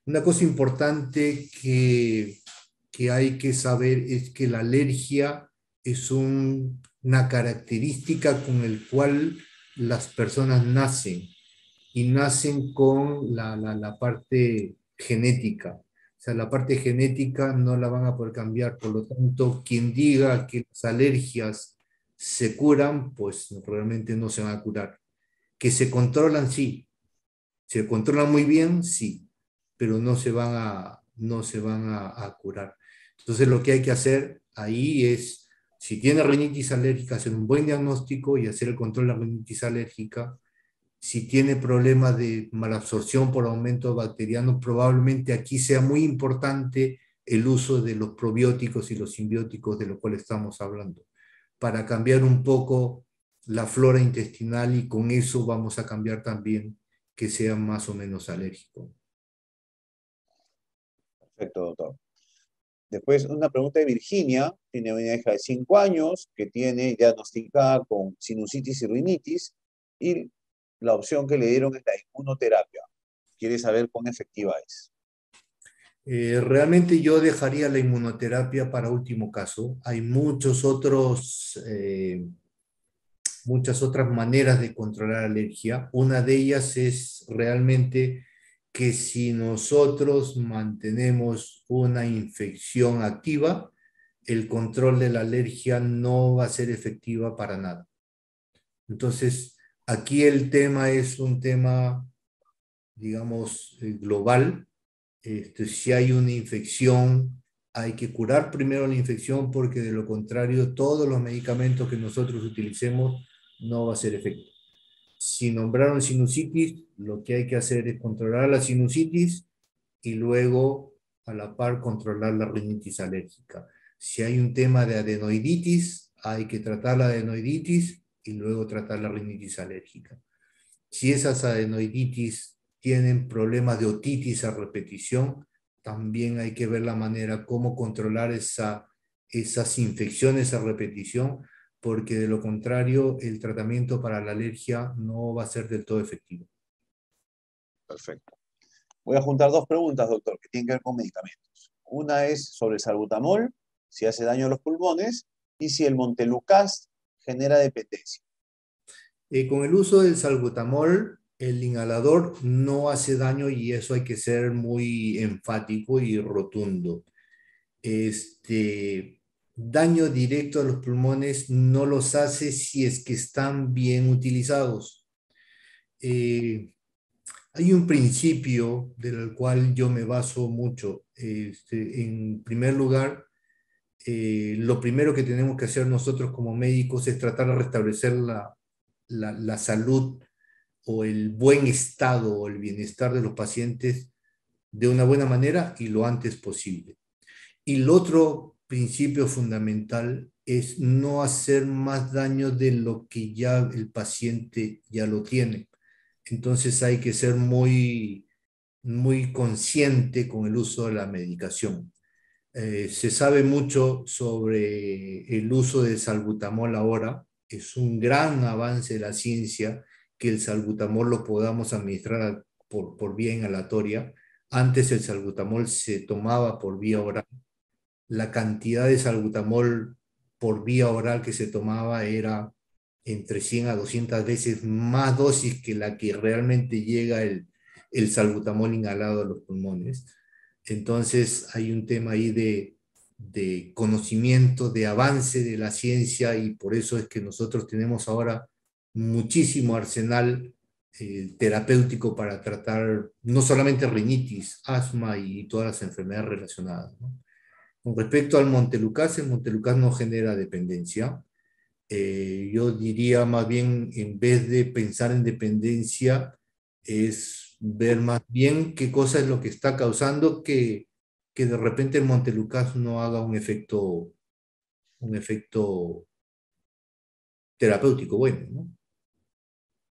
Una cosa importante que hay que saber es que la alergia es una característica con el cual las personas nacen y nacen con la parte genética. O sea, la parte genética no la van a poder cambiar. Por lo tanto, quien diga que las alergias se curan, pues realmente no se van a curar. Que se controlan, sí. Se controlan muy bien, sí, pero no se van a curar. Entonces, lo que hay que hacer ahí es, si tiene rinitis alérgica, hacer un buen diagnóstico y hacer el control de la rinitis alérgica. Si tiene problemas de malabsorción por aumento bacteriano, probablemente aquí sea muy importante el uso de los probióticos y los simbióticos de los cuales estamos hablando, para cambiar un poco la flora intestinal y con eso vamos a cambiar también que sea más o menos alérgico. Perfecto, doctor. Después, una pregunta de Virginia. Tiene una hija de 5 años que tiene diagnosticada con sinusitis y rinitis y la opción que le dieron es la inmunoterapia. Quiere saber cuán efectiva es. Realmente yo dejaría la inmunoterapia para último caso. Hay muchas otras maneras de controlar alergia. Una de ellas es realmente que si nosotros mantenemos una infección activa, el control de la alergia no va a ser efectiva para nada. Entonces, aquí el tema es un tema, digamos, global. Si hay una infección, hay que curar primero la infección porque de lo contrario, todos los medicamentos que nosotros utilicemos no va a ser efecto. Si nombraron sinusitis, lo que hay que hacer es controlar la sinusitis y luego a la par controlar la rinitis alérgica. Si hay un tema de adenoiditis, hay que tratar la adenoiditis y luego tratar la rinitis alérgica. Si esas adenoiditis tienen problemas de otitis a repetición, también hay que ver la manera cómo controlar esas infecciones a repetición, porque de lo contrario el tratamiento para la alergia no va a ser del todo efectivo. Perfecto. Voy a juntar dos preguntas, doctor, que tienen que ver con medicamentos. Una es sobre el salbutamol, si hace daño a los pulmones, y si el Montelukast genera dependencia. Con el uso del salbutamol, el inhalador no hace daño y eso hay que ser muy enfático y rotundo. Daño directo a los pulmones no los hace si es que están bien utilizados. Eh, Hay un principio del cual yo me baso mucho. En primer lugar, lo primero que tenemos que hacer nosotros como médicos es tratar de restablecer la salud o el buen estado o el bienestar de los pacientes de una buena manera y lo antes posible. Y el otro principio fundamental es no hacer más daño de lo que ya el paciente ya lo tiene. Entonces hay que ser muy, muy consciente con el uso de la medicación. Se sabe mucho sobre el uso de salbutamol ahora. Es un gran avance de la ciencia que el salbutamol lo podamos administrar por vía inhalatoria. Antes el salbutamol se tomaba por vía oral. La cantidad de salbutamol por vía oral que se tomaba era entre 100 a 200 veces más dosis que la que realmente llega el salbutamol inhalado a los pulmones. Entonces hay un tema ahí de conocimiento, de avance de la ciencia y por eso es que nosotros tenemos ahora muchísimo arsenal terapéutico para tratar no solamente rinitis, asma y todas las enfermedades relacionadas, ¿no? Con respecto al Montelukast, el Montelukast no genera dependencia. Yo diría más bien, en vez de pensar en dependencia, es ver más bien qué cosa es lo que está causando que de repente el Montelukast no haga un efecto terapéutico bueno, ¿no?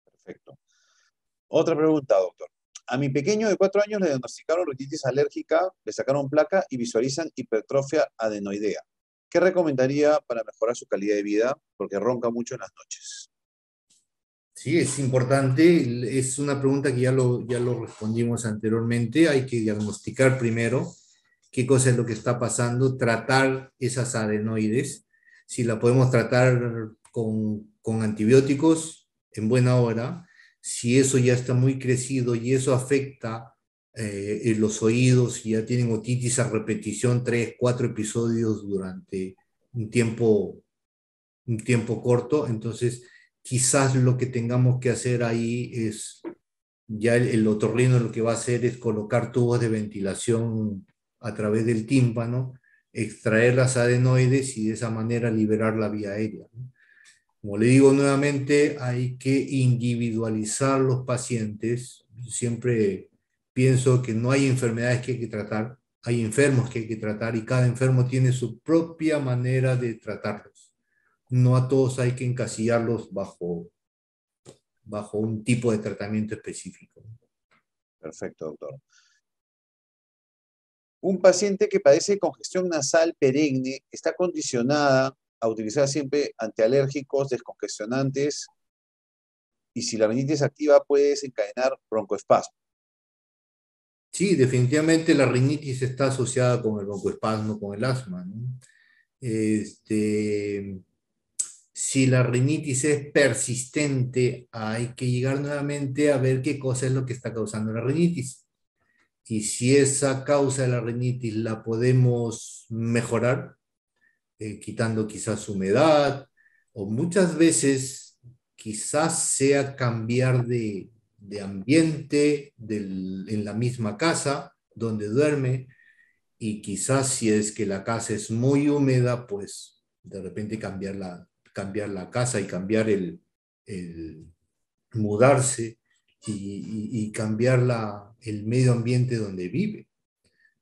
Perfecto. Otra pregunta, doctor. A mi pequeño de 4 años le diagnosticaron rinitis alérgica, le sacaron placa y visualizan hipertrofia adenoidea. ¿Qué recomendaría para mejorar su calidad de vida? Porque ronca mucho en las noches. Sí, es importante, es una pregunta que ya lo respondimos anteriormente, hay que diagnosticar primero qué cosa es lo que está pasando, tratar esas adenoides, si la podemos tratar con antibióticos en buena hora, si eso ya está muy crecido y eso afecta en los oídos, y ya tienen otitis a repetición, 3, 4 episodios durante un tiempo, un tiempo corto, entonces quizás lo que tengamos que hacer ahí es, ya el otorrino lo que va a hacer es colocar tubos de ventilación a través del tímpano, extraer las adenoides y de esa manera liberar la vía aérea, ¿no? Como le digo nuevamente, hay que individualizar los pacientes. Siempre pienso que no hay enfermedades que hay que tratar, hay enfermos que hay que tratar y cada enfermo tiene su propia manera de tratarlos. No a todos hay que encasillarlos bajo un tipo de tratamiento específico. Perfecto, doctor. Un paciente que padece congestión nasal perenne está condicionada a utilizar siempre antialérgicos, descongestionantes y si la rinitis activa puede desencadenar broncoespasmo. Sí, definitivamente la rinitis está asociada con el broncoespasmo, con el asma, ¿no? Este, si la rinitis es persistente, hay que llegar nuevamente a ver qué cosa es lo que está causando la rinitis. Y si esa causa de la rinitis la podemos mejorar, quitando quizás humedad, o muchas veces quizás sea cambiar de ambiente en la misma casa donde duerme, y quizás si es que la casa es muy húmeda, pues de repente cambiar la casa y cambiar el mudarse y cambiar el medio ambiente donde vive,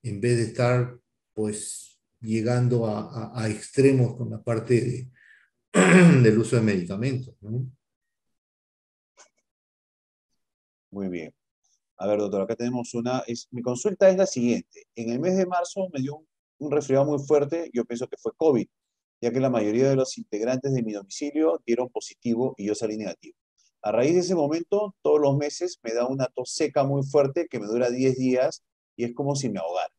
en vez de estar pues llegando a extremos con la parte del uso de medicamentos, ¿no? Muy bien. A ver, doctor, acá tenemos mi consulta es la siguiente. En el mes de marzo me dio un resfriado muy fuerte, yo pienso que fue COVID, ya que la mayoría de los integrantes de mi domicilio dieron positivo y yo salí negativo. A raíz de ese momento, todos los meses me da una tos seca muy fuerte que me dura 10 días y es como si me ahogara.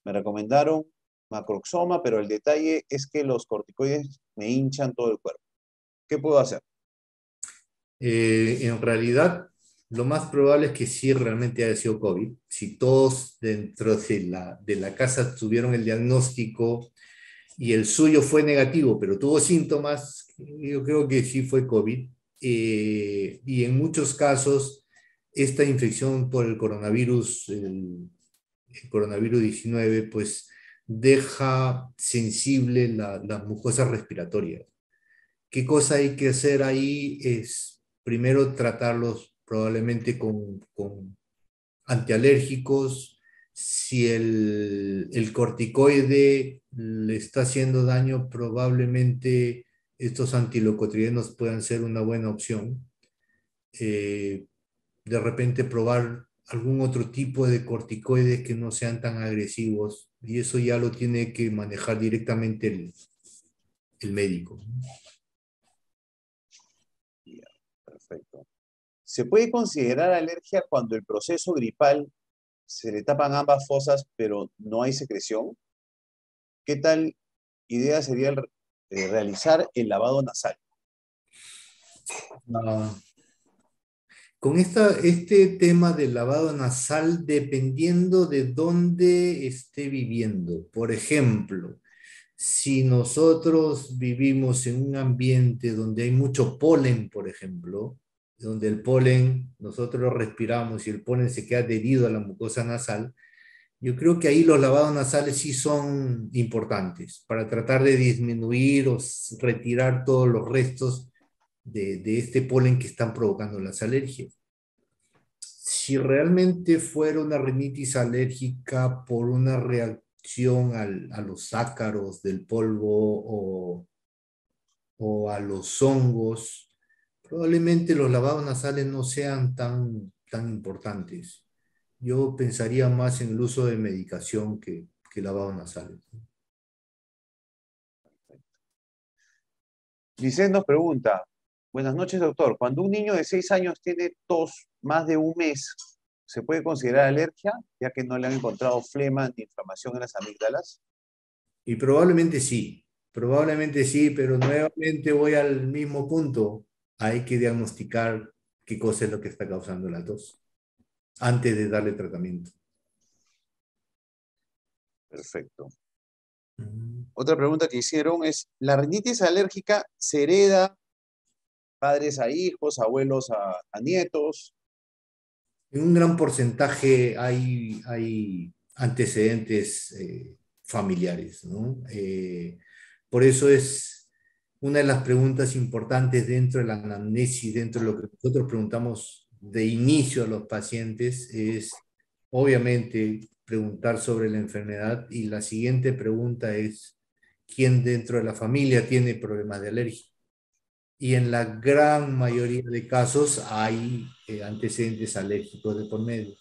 Me recomendaron macroxoma, pero el detalle es que los corticoides me hinchan todo el cuerpo. ¿Qué puedo hacer? En realidad, lo más probable es que sí realmente haya sido COVID. Si todos dentro de la casa tuvieron el diagnóstico y el suyo fue negativo, pero tuvo síntomas, yo creo que sí fue COVID. Y en muchos casos, esta infección por el coronavirus, el coronavirus 19, pues deja sensible las mucosas respiratorias. ¿Qué cosa hay que hacer ahí? Es primero tratarlos probablemente con antialérgicos. Si el corticoide le está haciendo daño, probablemente estos antilocotrienos puedan ser una buena opción. Eh, de repente probar algún otro tipo de corticoides que no sean tan agresivos, y eso ya lo tiene que manejar directamente el médico. Ya, perfecto. ¿Se puede considerar alergia cuando el proceso gripal se le tapan ambas fosas, pero no hay secreción? ¿Qué tal idea sería realizar el lavado nasal? Ah, con este tema del lavado nasal, dependiendo de dónde esté viviendo. Por ejemplo, si nosotros vivimos en un ambiente donde hay mucho polen, por ejemplo, donde el polen nosotros lo respiramos y el polen se queda adherido a la mucosa nasal, yo creo que ahí los lavados nasales sí son importantes para tratar de disminuir o retirar todos los restos de este polen que están provocando las alergias. Si realmente fuera una rinitis alérgica por una reacción a los ácaros del polvo o a los hongos, probablemente los lavados nasales no sean tan importantes. yo pensaría más en el uso de medicación que lavado nasal. Licen nos pregunta, buenas noches, doctor. Cuando un niño de 6 años tiene tos más de un mes, ¿se puede considerar alergia, ya que no le han encontrado flema ni inflamación en las amígdalas? Y probablemente sí, pero nuevamente voy al mismo punto. Hay que diagnosticar qué cosa es lo que está causando la tos antes de darle tratamiento. Perfecto. Mm. Otra pregunta que hicieron es, ¿la rinitis alérgica se hereda padres a hijos, abuelos a nietos? En un gran porcentaje hay antecedentes familiares, ¿no? Por eso es una de las preguntas importantes dentro de la anamnesis, dentro de lo que nosotros preguntamos de inicio a los pacientes, es obviamente preguntar sobre la enfermedad y la siguiente pregunta es, ¿quién dentro de la familia tiene problemas de alergia? Y en la gran mayoría de casos hay antecedentes alérgicos de por medio.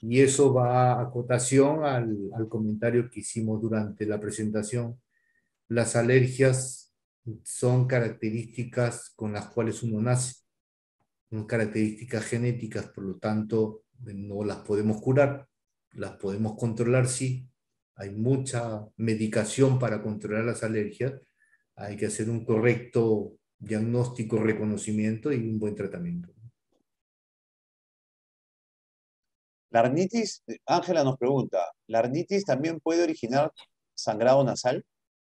Y eso va a cotación al comentario que hicimos durante la presentación. Las alergias son características con las cuales uno nace, son características genéticas, por lo tanto no las podemos curar, las podemos controlar, sí. Hay mucha medicación para controlar las alergias, hay que hacer un correcto diagnóstico, reconocimiento y un buen tratamiento. La rinitis, Ángela nos pregunta, ¿la rinitis también puede originar sangrado nasal?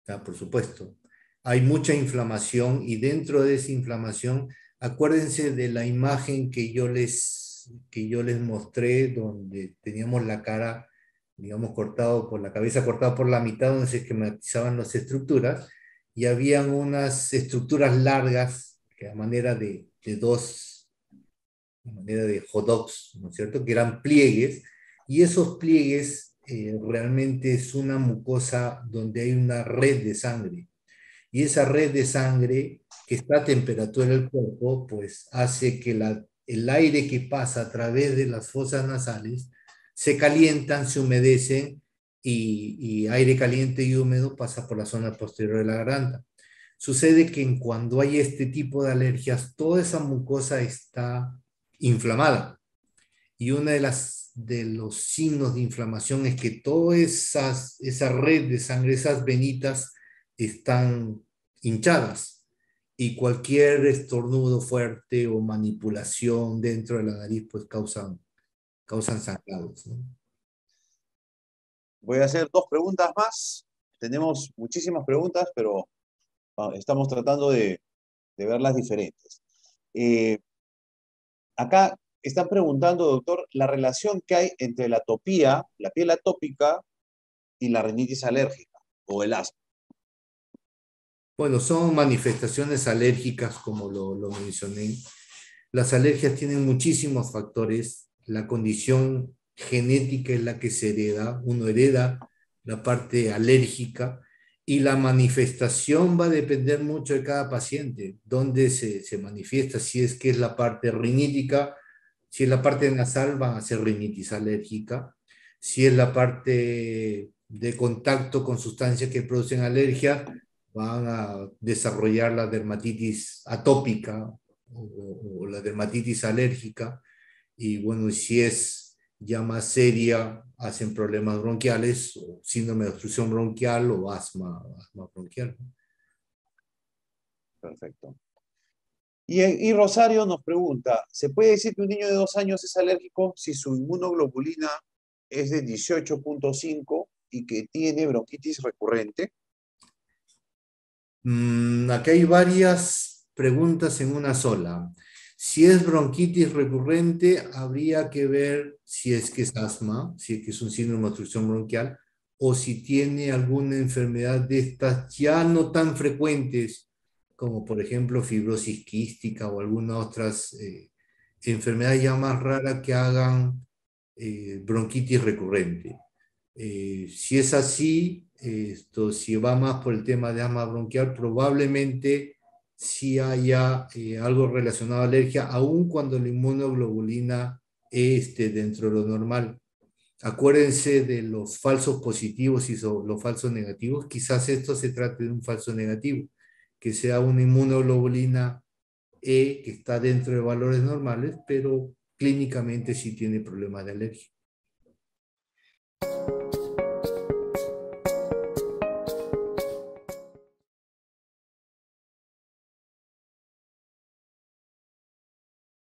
¿Ya? Por supuesto. Hay mucha inflamación y dentro de esa inflamación, acuérdense de la imagen que yo les mostré, donde teníamos la cara, digamos, cortado por la cabeza, cortada por la mitad, donde se esquematizaban las estructuras, y habían unas estructuras largas, que a manera a manera de hot dogs, ¿no es cierto?, que eran pliegues, y esos pliegues realmente es una mucosa donde hay una red de sangre, y esa red de sangre que está a temperatura del cuerpo, pues hace que el aire que pasa a través de las fosas nasales se calientan, se humedecen, y aire caliente y húmedo pasa por la zona posterior de la garganta. Sucede que cuando hay este tipo de alergias, toda esa mucosa está inflamada. Y una de los signos de inflamación es que toda esa red de sangre, esas venitas, están hinchadas. Y cualquier estornudo fuerte o manipulación dentro de la nariz, pues causan sangrados, ¿no? Voy a hacer dos preguntas más. Tenemos muchísimas preguntas, pero estamos tratando de verlas diferentes. Eh, Acá están preguntando, doctor, la relación que hay entre la atopía, la piel atópica y la rinitis alérgica o el asma. Bueno, son manifestaciones alérgicas, como lo mencioné. Las alergias tienen muchísimos factores. La condición genética es la que se hereda. Uno hereda la parte alérgica y la manifestación va a depender mucho de cada paciente, dónde se manifiesta, si es que es la parte rinítica, si es la parte nasal, va a ser rinitis alérgica. Si es la parte de contacto con sustancias que producen alergia, van a desarrollar la dermatitis atópica o la dermatitis alérgica. Y bueno, si es ya más seria, hacen problemas bronquiales, o síndrome de obstrucción bronquial o asma bronquial. Perfecto. Y Rosario nos pregunta, ¿se puede decir que un niño de 2 años es alérgico si su inmunoglobulina es de 18,5 y que tiene bronquitis recurrente? Aquí hay varias preguntas en una sola. Si es bronquitis recurrente, habría que ver si es que es asma, si es que es un síndrome de obstrucción bronquial, o si tiene alguna enfermedad de estas ya no tan frecuentes, como por ejemplo fibrosis quística o algunas otras enfermedades ya más raras que hagan bronquitis recurrente. Si es así, si va más por el tema de asma bronquial, probablemente sí haya algo relacionado a alergia, aun cuando la inmunoglobulina E esté dentro de lo normal. Acuérdense de los falsos positivos y los falsos negativos. Quizás esto se trate de un falso negativo, que sea una inmunoglobulina E que está dentro de valores normales, pero clínicamente sí tiene problemas de alergia.